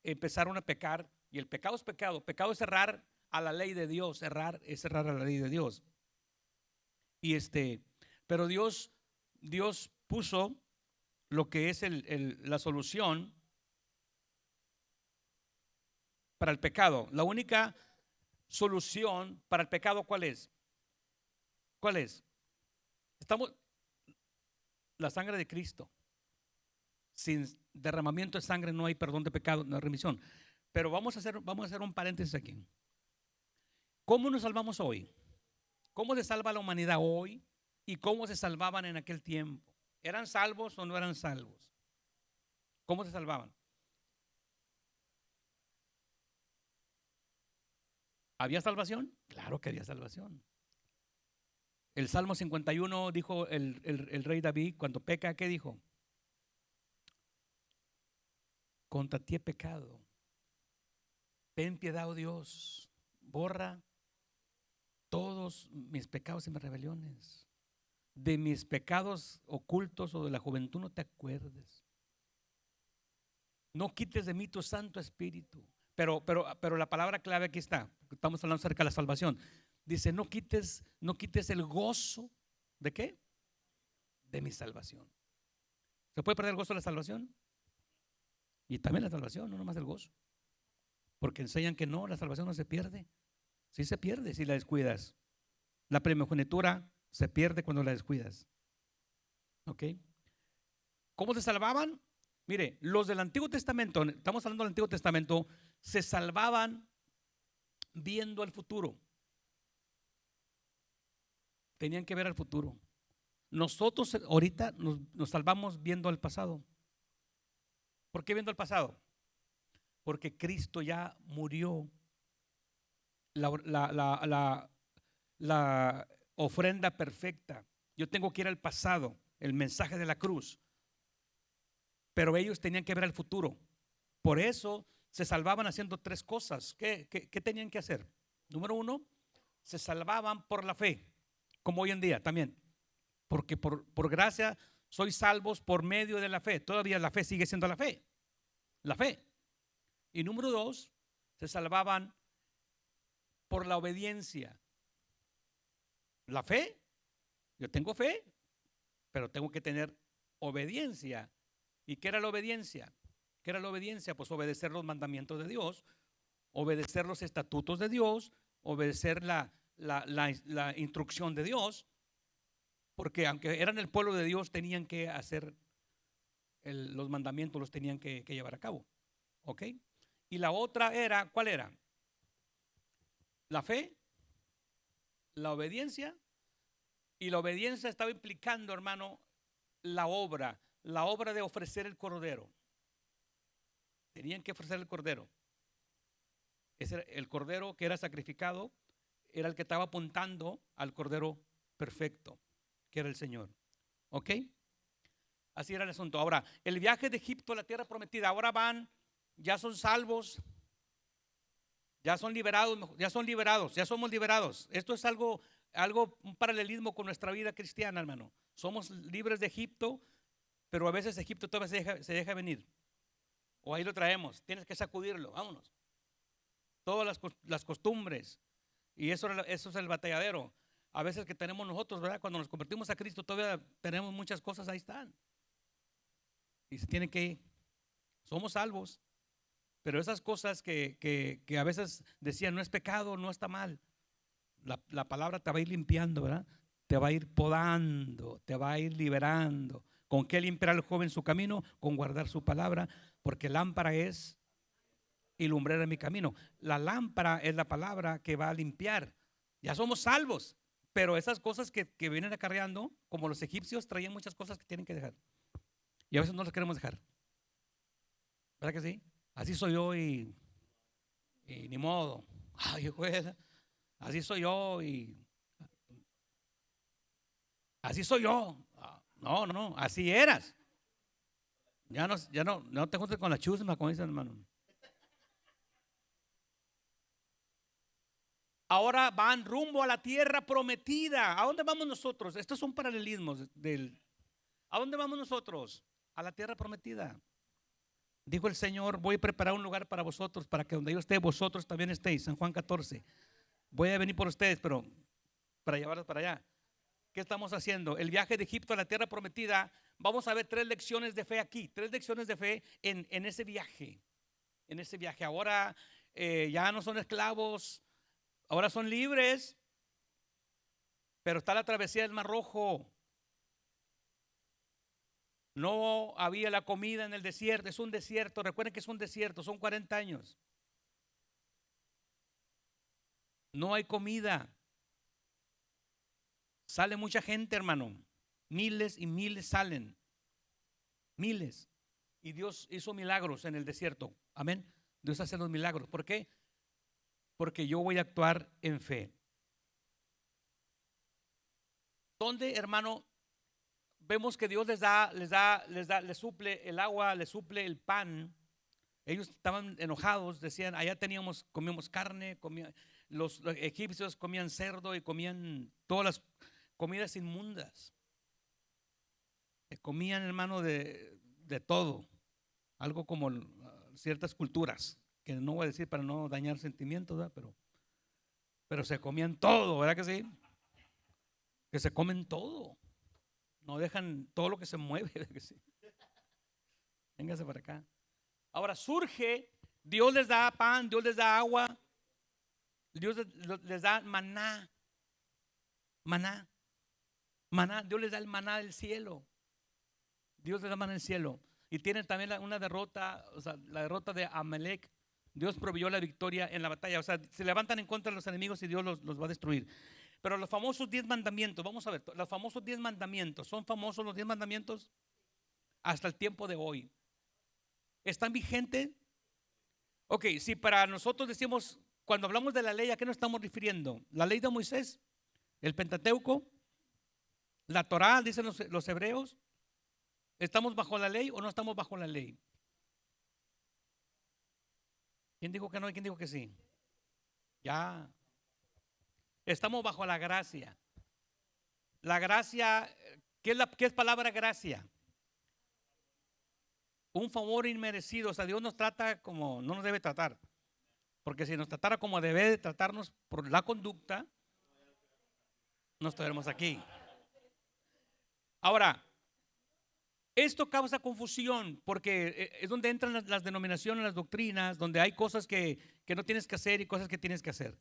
empezaron a pecar, y el pecado es pecado. Pecado es errar a la ley de Dios. Errar es errar a la ley de Dios. Y pero Dios puso lo que es la solución para el pecado. La única solución para el pecado, ¿cuál es? ¿Cuál es? La sangre de Cristo. Sin derramamiento de sangre no hay perdón de pecado, no hay remisión. Pero vamos a hacer un paréntesis aquí. ¿Cómo nos salvamos hoy? ¿Cómo se salva la humanidad hoy? ¿Y cómo se salvaban en aquel tiempo? ¿Eran salvos o no eran salvos? ¿Cómo se salvaban? ¿Había salvación? Claro que había salvación. El Salmo 51 dijo el rey David, cuando peca, ¿qué dijo? Contra ti he pecado. Ten piedad, oh Dios. Borra todos mis pecados y mis rebeliones. De mis pecados ocultos o de la juventud no te acuerdes. No quites de mí tu Santo Espíritu. Pero la palabra clave aquí está. Estamos hablando acerca de la salvación. Dice, no quites el gozo. ¿De qué? De mi salvación. ¿Se puede perder el gozo de la salvación? Y también la salvación, no nomás el gozo. Porque enseñan que no, la salvación no se pierde. Sí se pierde si la descuidas. La primogenitura se pierde cuando la descuidas. ¿Ok? ¿Cómo se salvaban? Mire, los del Antiguo Testamento, estamos hablando del Antiguo Testamento, se salvaban viendo al futuro. Tenían que ver al futuro. Nosotros ahorita nos salvamos viendo al pasado. ¿Por qué viendo al pasado? Porque Cristo ya murió. La ofrenda perfecta. Yo tengo que ir al pasado, el mensaje de la cruz. Pero ellos tenían que ver al futuro. Por eso se salvaban haciendo tres cosas. ¿Qué tenían que hacer? Número uno, se salvaban por la fe, como hoy en día también. Porque por gracia sois salvos por medio de la fe. Todavía la fe sigue siendo la fe. La fe. Y número dos, se salvaban por la obediencia. La fe, yo tengo fe, pero tengo que tener obediencia. ¿Y qué era la obediencia? ¿Qué era la obediencia? Pues obedecer los mandamientos de Dios, obedecer los estatutos de Dios, obedecer la instrucción de Dios, porque aunque eran el pueblo de Dios, tenían que hacer los mandamientos, los tenían que llevar a cabo. ¿Ok? Y la otra era, ¿cuál era? La fe, la obediencia, y la obediencia estaba implicando, hermano, la obra de ofrecer el cordero. Tenían que ofrecer el cordero. El cordero que era sacrificado era el que estaba apuntando al cordero perfecto, que era el Señor. ¿Ok? Así era el asunto. Ahora, el viaje de Egipto a la tierra prometida, ahora van, ya son salvos, ya son liberados, ya somos liberados. Esto es algo, un paralelismo con nuestra vida cristiana, hermano. Somos libres de Egipto, pero a veces Egipto todavía se deja venir. O ahí lo traemos, tienes que sacudirlo, vámonos. Todas las costumbres, y eso es el batalladero. A veces que tenemos nosotros, ¿verdad? Cuando nos convertimos a Cristo todavía tenemos muchas cosas, ahí están. Y se tienen que ir. Somos salvos, pero esas cosas que a veces decían no es pecado, no está mal. La palabra te va a ir limpiando, ¿verdad? Te va a ir podando, te va a ir liberando. ¿Con qué limpiará el joven su camino? Con guardar su palabra, porque lámpara es y lumbrera en mi camino. La lámpara es la palabra que va a limpiar. Ya somos salvos, pero esas cosas que vienen acarreando, como los egipcios traían muchas cosas que tienen que dejar. Y a veces no las queremos dejar. ¿Verdad que sí? Así soy yo y ni modo. Ay, juez, así soy yo y así soy yo. No, así eras. No te juntes con la chusma, como dicen, hermano. Ahora van rumbo a la tierra prometida. ¿A dónde vamos nosotros? Estos son paralelismos ¿A dónde vamos nosotros? A la tierra prometida. Dijo el Señor, voy a preparar un lugar para vosotros, para que donde yo esté, vosotros también estéis. San Juan 14. Voy a venir por ustedes, pero para llevarlos para allá. ¿Qué estamos haciendo? El viaje de Egipto a la tierra prometida. Vamos a ver 3 lecciones de fe aquí. 3 lecciones de fe en ese viaje. En ese viaje. Ahora ya no son esclavos. Ahora son libres. Pero está la travesía del Mar Rojo. No había la comida en el desierto. Es un desierto. Recuerden que es un desierto. Son 40 años. No hay comida. Sale mucha gente, hermano. Miles y miles salen. Miles. Y Dios hizo milagros en el desierto. Amén. Dios hace los milagros. ¿Por qué? Porque yo voy a actuar en fe. ¿Dónde, hermano? Vemos que Dios les suple el agua, les suple el pan. Ellos estaban enojados, decían, allá comíamos carne, los egipcios comían cerdo y comían todas las comidas inmundas. Comían, hermano, de todo. Algo como ciertas culturas, que no voy a decir para no dañar sentimientos, ¿verdad? Pero se comían todo, ¿verdad que sí? Que se comen todo. No dejan todo lo que se mueve, ¿verdad que sí? Véngase para acá. Ahora surge, Dios les da pan, Dios les da agua, Dios les da maná, maná, maná. Dios les da el maná del cielo. Dios les da maná del cielo. Y tienen también una derrota, o sea, la derrota de Amalek. Dios proveyó la victoria en la batalla. O sea, se levantan en contra de los enemigos y Dios los va a destruir. Pero los famosos 10 mandamientos, vamos a ver, los famosos 10 mandamientos, ¿son famosos los 10 mandamientos? Hasta el tiempo de hoy. ¿Están vigentes? Ok, si para nosotros decimos, cuando hablamos de la ley, ¿a qué nos estamos refiriendo? La ley de Moisés, el Pentateuco, la Torá, dicen los hebreos. ¿Estamos bajo la ley o no estamos bajo la ley? ¿Quién dijo que no y quién dijo que sí? Ya. Estamos bajo la gracia. La gracia, ¿qué es palabra gracia? Un favor inmerecido. O sea, Dios nos trata como no nos debe tratar. Porque si nos tratara como debe de tratarnos por la conducta, no estuviéramos aquí. Ahora, esto causa confusión porque es donde entran las denominaciones, las doctrinas, donde hay cosas que no tienes que hacer y cosas que tienes que hacer.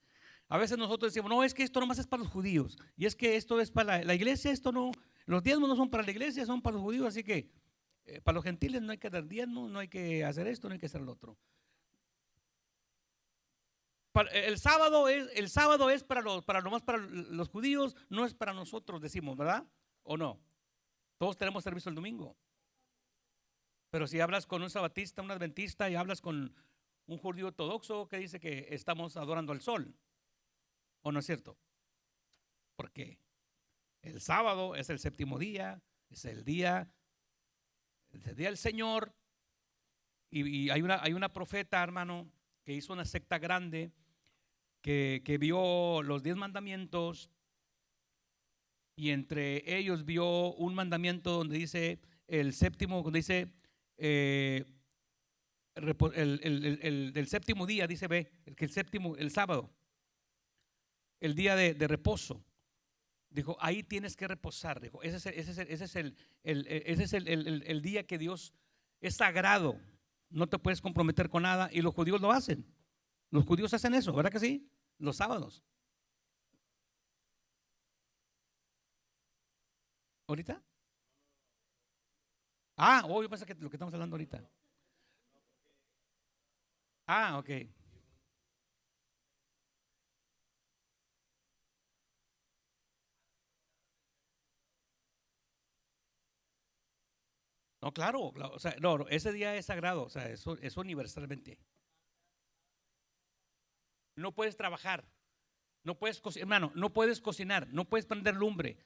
A veces nosotros decimos, no, es que esto nomás es para los judíos. Y es que esto es para la iglesia, esto no, los diezmos no son para la iglesia, son para los judíos. Así que para los gentiles no hay que dar diezmos, no hay que hacer esto, no hay que hacer lo otro. El sábado es para los judíos, no es para nosotros, decimos, ¿verdad? ¿O no? Todos tenemos servicio el domingo. Pero si hablas con un sabatista, un adventista y hablas con un judío ortodoxo que dice que estamos adorando al sol, ¿o no es cierto? Porque el sábado es el séptimo día, es el día del Señor. Y hay una profeta, hermano, que hizo una secta grande que vio los 10 mandamientos y entre ellos vio un mandamiento donde dice el séptimo, donde dice del séptimo día, dice que el sábado, el día de reposo. Dijo, ahí tienes que reposar. Dijo, ese es el día que Dios es sagrado. No te puedes comprometer con nada. Y los judíos lo hacen. Los judíos hacen eso, ¿verdad que sí? Los sábados. ¿Ahorita? Yo pensé que lo que estamos hablando ahorita. Ok. No, claro, o sea, no, ese día es sagrado, o sea, eso es universalmente. No puedes trabajar, no puedes cocinar, hermano, no puedes cocinar, no puedes prender lumbre.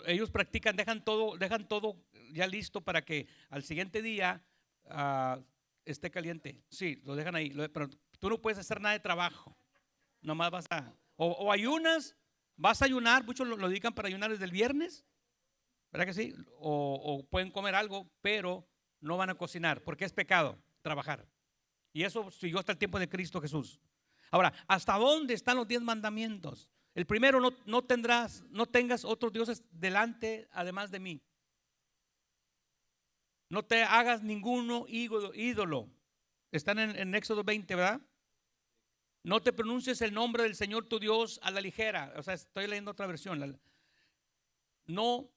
Ellos practican, dejan todo ya listo para que al siguiente día esté caliente. Sí, lo dejan ahí, pero tú no puedes hacer nada de trabajo. Nomás o ayunas, vas a ayunar, muchos lo dedican para ayunar desde el viernes, ¿verdad que sí? O pueden comer algo, pero no van a cocinar, porque es pecado trabajar. Y eso siguió hasta el tiempo de Cristo Jesús. Ahora, ¿hasta dónde están los 10 mandamientos? El primero, no tengas otros dioses delante además de mí. No te hagas ninguno ídolo. Están en Éxodo 20, ¿verdad? No te pronuncies el nombre del Señor tu Dios a la ligera. O sea, estoy leyendo otra versión. No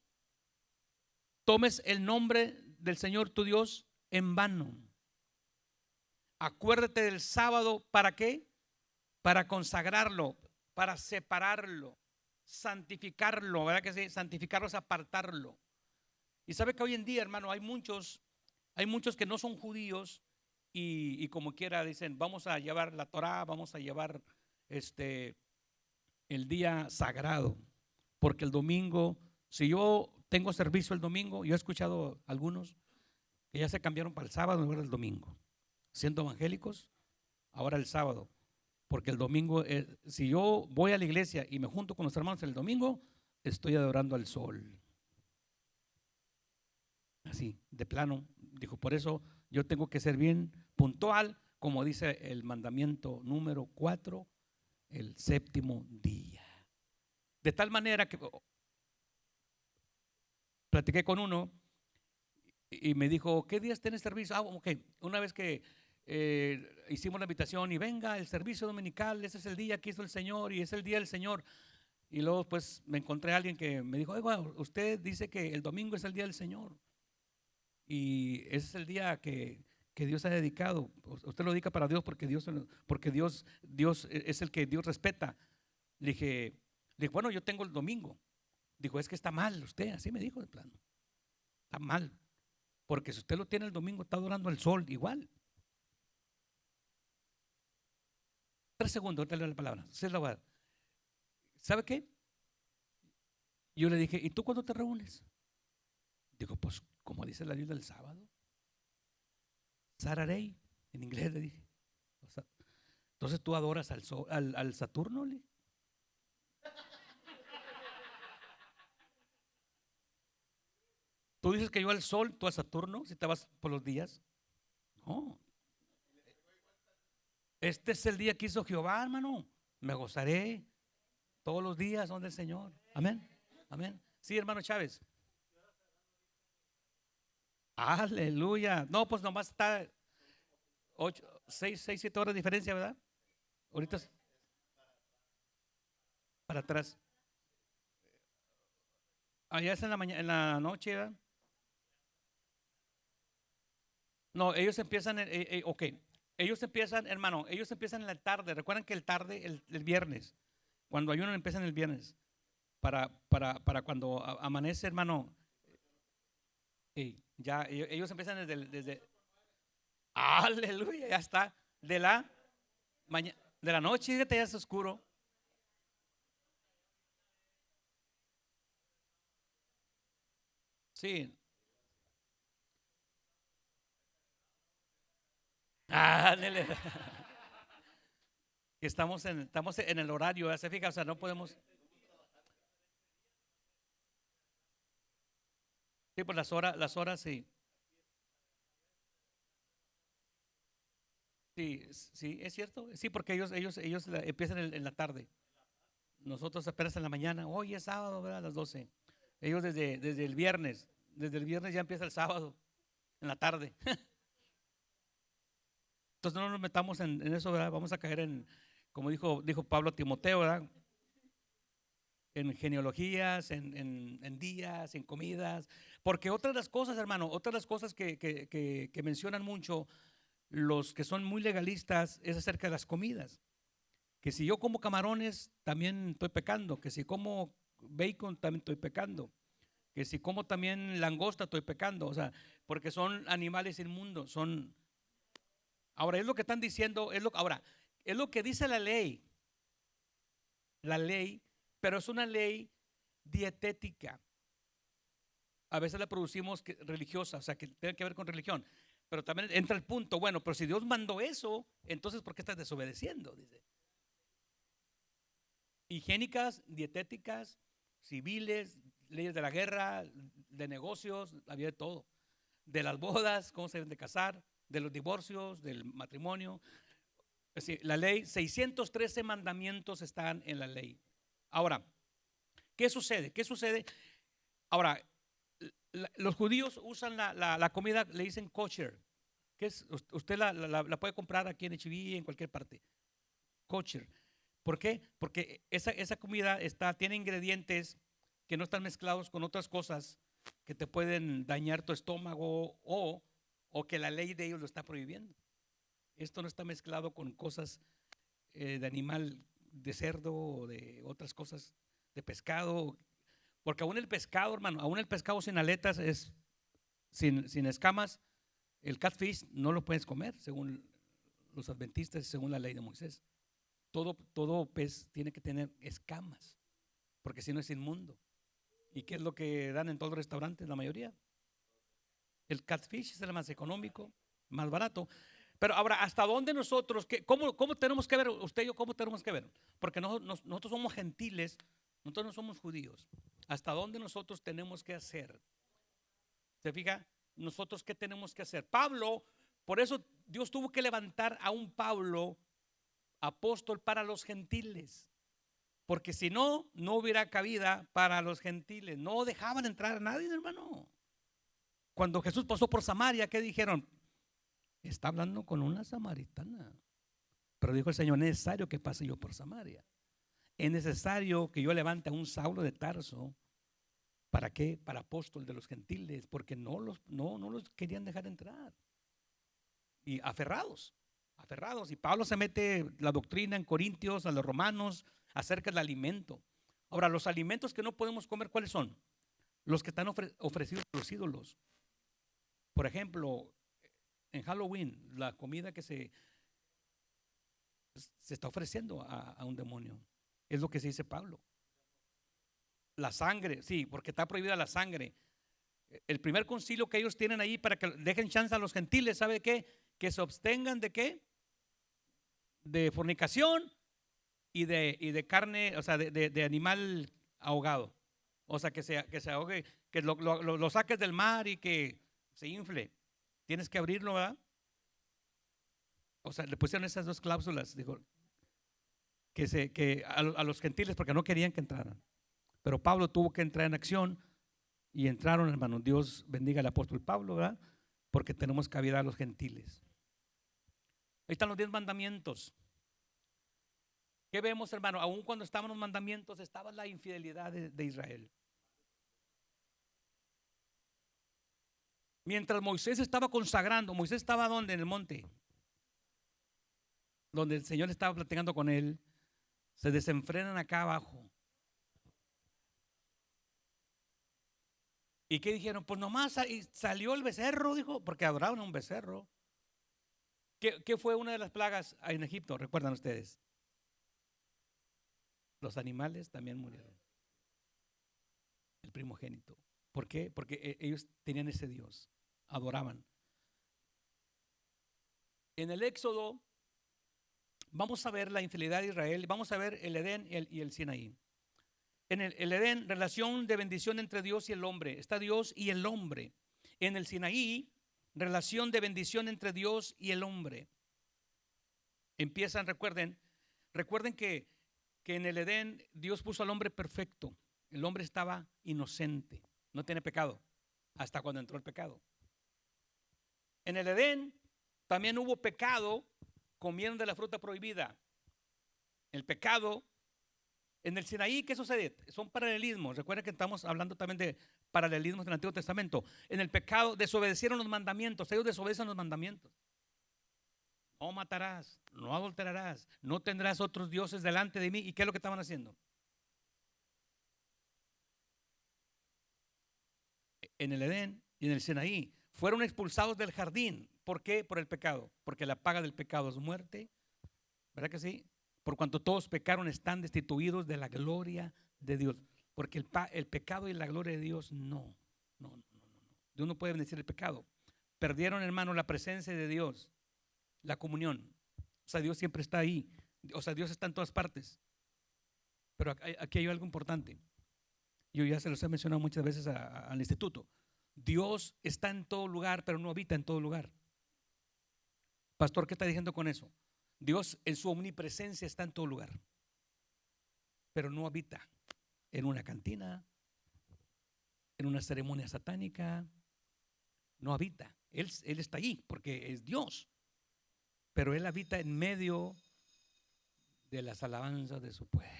tomes el nombre del Señor tu Dios en vano. Acuérdate del sábado, ¿para qué? Para consagrarlo, para separarlo, santificarlo, ¿verdad que sí? Santificarlo es apartarlo. Y sabe que hoy en día, hermano, hay muchos que no son judíos y como quiera dicen, vamos a llevar la Torá, vamos a llevar el día sagrado, porque el domingo, si yo tengo servicio el domingo, yo he escuchado algunos que ya se cambiaron para el sábado en lugar del domingo, siendo evangélicos, ahora el sábado, porque el domingo, si yo voy a la iglesia y me junto con los hermanos el domingo, estoy adorando al sol. Así, de plano, dijo, por eso yo tengo que ser bien puntual, como dice el mandamiento número 4, el séptimo día. De tal manera que platiqué con uno y me dijo, ¿qué días tienes servicio? Ok, una vez que hicimos la invitación y venga el servicio dominical, ese es el día que hizo el Señor y es el día del Señor. Y luego pues me encontré a alguien que me dijo, oiga, usted dice que el domingo es el día del Señor y ese es el día que Dios ha dedicado. Usted lo dedica para Dios porque Dios es el que Dios respeta. Le dije, bueno, yo tengo el domingo. Dijo, es que está mal usted, así me dijo de plano. Está mal, porque si usted lo tiene el domingo, está adorando al sol igual. 3 segundos, ahorita le doy la palabra. ¿Sabe qué? Yo le dije, ¿y tú cuándo te reúnes? Dijo, pues como dice la Biblia el sábado. Saturday, en inglés le dije. O sea, entonces tú adoras al Saturno. Tú dices que yo al sol, tú a Saturno, si te vas por los días. No, este es el día que hizo Jehová, hermano. Me gozaré todos los días son del Señor. Amén. Amén. Sí, hermano Chávez. Aleluya. No, pues nomás está 6, 7 horas de diferencia, ¿verdad? Ahorita es para atrás. Allá es en la mañana, en la noche, ¿verdad? No, ellos empiezan, ok. Ellos empiezan, hermano, ellos empiezan en la tarde. Recuerden que el viernes, cuando ayunan empiezan el viernes. Para cuando amanece, hermano, ya ellos empiezan aleluya, ya está. De la noche, fíjate, ya es oscuro. Sí. Ándele. Que estamos en el horario, ¿ya se fija? O sea, no podemos. Sí, pues las horas sí. Sí, sí, es cierto. Sí, porque ellos empiezan en la tarde. Nosotros apenas en la mañana. Hoy es sábado, ¿verdad? A las 12. Ellos desde el viernes. Desde el viernes ya empieza el sábado, en la tarde. Entonces no nos metamos en eso, ¿verdad? Vamos a caer como dijo Pablo a Timoteo, ¿verdad? En genealogías, en días, en comidas. Porque otras de las cosas, hermano, otras de las cosas que mencionan mucho los que son muy legalistas es acerca de las comidas. Que si yo como camarones, también estoy pecando. Que si como bacon, también estoy pecando. Que si como también langosta, estoy pecando. O sea, porque son animales inmundos. Ahora, es lo que están diciendo. Ahora, es lo que dice la ley. La ley, pero es una ley dietética. A veces la producimos religiosa, o sea, que tiene que ver con religión. Pero también entra el punto, bueno, pero si Dios mandó eso, entonces ¿por qué estás desobedeciendo? Dice. Higiénicas, dietéticas, civiles, leyes de la guerra, de negocios, había de todo. De las bodas, cómo se deben de casar, de los divorcios, del matrimonio. Es decir, la ley, 613 mandamientos están en la ley. Ahora, ¿qué sucede? ¿Qué sucede? Ahora, los judíos usan la comida, le dicen kosher, que es, usted la puede comprar aquí en H-E-B, en cualquier parte. Kosher. ¿Por qué? Porque esa comida tiene ingredientes que no están mezclados con otras cosas que te pueden dañar tu estómago o que la ley de ellos lo está prohibiendo. Esto no está mezclado con cosas de animal, de cerdo o de otras cosas, de pescado. Porque aún el pescado, hermano, aún el pescado sin aletas sin escamas, el catfish no lo puedes comer según los adventistas y según la ley de Moisés. Todo pez tiene que tener escamas, porque si no es inmundo. ¿Y qué es lo que dan en todos los restaurantes? La mayoría. El catfish es el más económico, más barato. Pero ahora, ¿hasta dónde nosotros, cómo tenemos que ver, usted y yo, cómo tenemos que ver? Porque nosotros somos gentiles, nosotros no somos judíos. ¿Hasta dónde nosotros tenemos que hacer? ¿Se fija? Nosotros, ¿qué tenemos que hacer? Pablo, por eso Dios tuvo que levantar a un Pablo apóstol para los gentiles. Porque si no, no hubiera cabida para los gentiles. No dejaban entrar a nadie, hermano. Cuando Jesús pasó por Samaria, ¿qué dijeron? Está hablando con una samaritana. Pero dijo el Señor, es necesario que pase yo por Samaria. Es necesario que yo levante a un Saulo de Tarso. ¿Para qué? Para apóstol de los gentiles, porque no los querían dejar entrar. Y aferrados. Y Pablo se mete la doctrina en Corintios, a los romanos, acerca del alimento. Ahora, los alimentos que no podemos comer, ¿cuáles son? Los que están ofrecidos por los ídolos. Por ejemplo, en Halloween, la comida que se está ofreciendo a un demonio. Es lo que se dice Pablo. La sangre, sí, porque está prohibida la sangre. El primer concilio que ellos tienen ahí para que dejen chance a los gentiles, ¿sabe qué? Que se abstengan de qué? De fornicación y de carne, o sea, de animal ahogado. O sea, que se ahogue, que lo saques del mar y que se infle. Tienes que abrirlo, ¿verdad? O sea, le pusieron esas dos cláusulas, dijo, que a los gentiles porque no querían que entraran. Pero Pablo tuvo que entrar en acción y entraron, hermanos. Dios bendiga al apóstol Pablo, ¿verdad? Porque tenemos cabida a los gentiles. Ahí están los 10 mandamientos. ¿Qué vemos, hermano? Aún cuando estaban los mandamientos, estaba la infidelidad de Israel. Mientras Moisés estaba consagrando, Moisés estaba ¿dónde? En el monte, donde el Señor estaba platicando con él. Se desenfrenan acá abajo. ¿Y qué dijeron? Pues nomás salió el becerro, dijo, porque adoraban a un becerro. ¿Qué fue una de las plagas en Egipto? ¿Recuerdan ustedes? Los animales también murieron. El primogénito. ¿Por qué? Porque ellos tenían ese Dios, adoraban. En el Éxodo vamos a ver la infidelidad de Israel, vamos a ver el Edén y el Sinaí. En el Edén, relación de bendición entre Dios y el hombre. Está Dios y el hombre. En el Sinaí, relación de bendición entre Dios y el hombre. Empiezan, recuerden que en el Edén Dios puso al hombre perfecto. El hombre estaba inocente, no tiene pecado, hasta cuando entró el pecado. En el Edén también hubo pecado, comieron de la fruta prohibida. El pecado. En el Sinaí, ¿qué sucede? Son paralelismos. Recuerden que estamos hablando también de paralelismos del Antiguo Testamento. En el pecado desobedecieron los mandamientos. Ellos desobedecen los mandamientos. No matarás, no adulterarás, no tendrás otros dioses delante de mí. ¿Y qué es lo que estaban haciendo? En el Edén y en el Sinaí fueron expulsados del jardín. ¿Por qué? Por el pecado. Porque la paga del pecado es muerte. ¿Verdad que sí? Por cuanto todos pecaron, están destituidos de la gloria de Dios. Porque el pecado y la gloria de Dios no. Dios no puede bendecir el pecado. Perdieron, hermano, la presencia de Dios, la comunión. O sea, Dios siempre está ahí. O sea, Dios está en todas partes. Pero aquí hay algo importante. Yo ya se los he mencionado muchas veces al instituto. Dios está en todo lugar, pero no habita en todo lugar. Pastor, ¿qué está diciendo con eso? Dios en su omnipresencia está en todo lugar, pero no habita en una cantina, en una ceremonia satánica. No habita. Él está ahí porque es Dios, pero Él habita en medio de las alabanzas de su pueblo.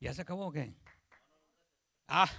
¿Ya se acabó o qué? Ah,